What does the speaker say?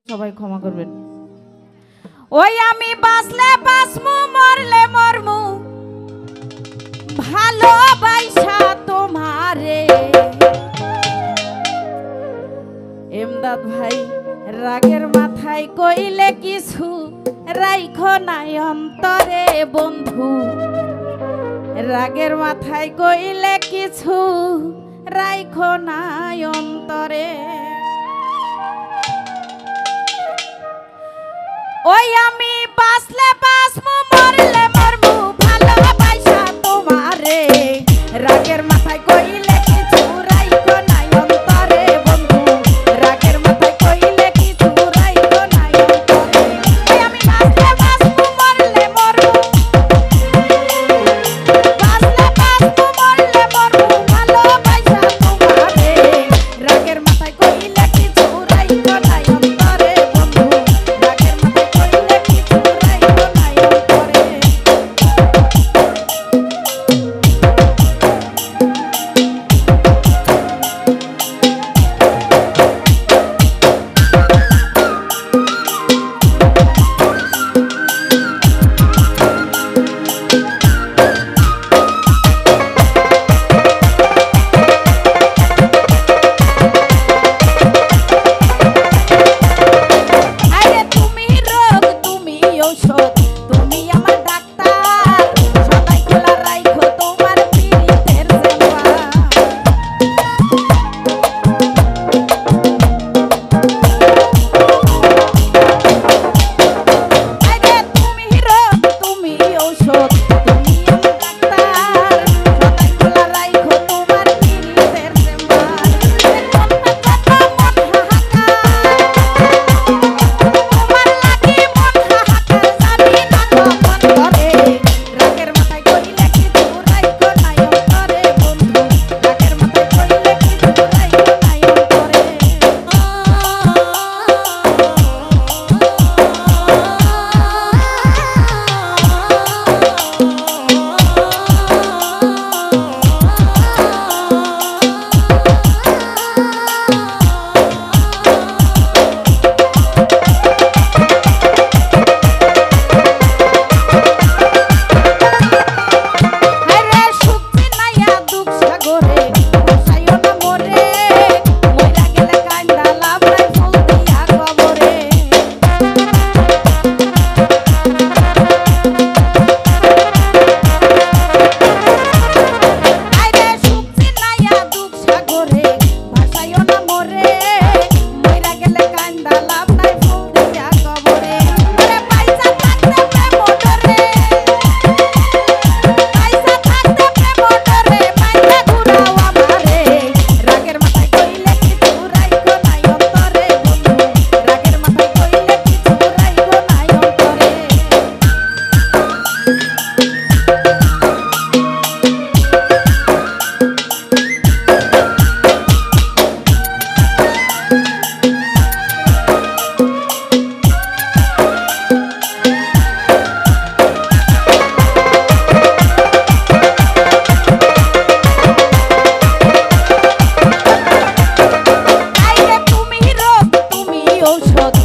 সবাই ক্ষমা করবেন। ওই আমি বাঁচলে বাঁচমু মরলে মরমু ভালোবাসা তোমারে। এমদাদ ভাই রাগের মাথায় কইলে কিছু রাইখো নাই অন্তরে বন্ধু, রাগের মাথায় কইলে কিছু রাইখো নাই অন্তরে। ওই আমি বাঁচলে বাঁচমু মরলে মরমু ভালোবাসা তোমারে। রাগের মাথায় কইলে কিছু রাইখো নাই অন্তরে বন্ধু, রাগের মাথায় কইলে কিছু রাইখো নাই অন্তরে। ওই আমি বাঁচলে বাঁচমু মরলে মরমু, বাঁচলে বাঁচমু মরলে মরমু ভালোবাসা তোমারে। রাগের মাথায় কইলে কিছু রাইখো নাই অন্তরে বন্ধু, রাগের মাথায় কইলে কিছু রাইখো নাই অন্তরে। আরে তুমি রোগ তুমি ঔষধ তুমি আমার ডাক্তার, সদাই খোলা রাইখো তোমার পীড়িতের চেম্বার। আরে তুমি রোগ তুমি ঔষধ তুমি আমার ডাক্তার, সদাই খোলা রাইখো তোমার পীড়িতের চেম্বার। মন কত মন হাহাকার, তোমার লাগি মন হাহাকার জানি না কখন ধরে। রাগের মাথায় কইলে কিছু রাইখো নাই অন্তরে বন্ধু, রাগের মাথায় কইলে কিছু রাইখো নাই অন্তরে। আরে সুখ চিনাইয়া দুঃখ সাগরে ভাসাইও না মোরে, মইরা গেলে কান্দা লাভ নাই ফুল দিয়া কবরে। আরে সুখ চিনাইয়া দুঃখ সাগরে ভাসাইও না মোরে, মইরা গেলে কান্দা লাভ নাই ফুল দিয়া কবরে। আরে পয়সা থাকতে প্রেম ডরে, পয়সা থাকতে প্রেম ডরে মাইরা ঘুরাও আমারে। রাগের মাথায় কইলে কিছু রাইখো নাই অন্তরে বন্ধু, রাগের মাথায় কইলে কিছু রাইখো নাই অন্তরে। আইরে তুমি রোগ তুমি ঔষধ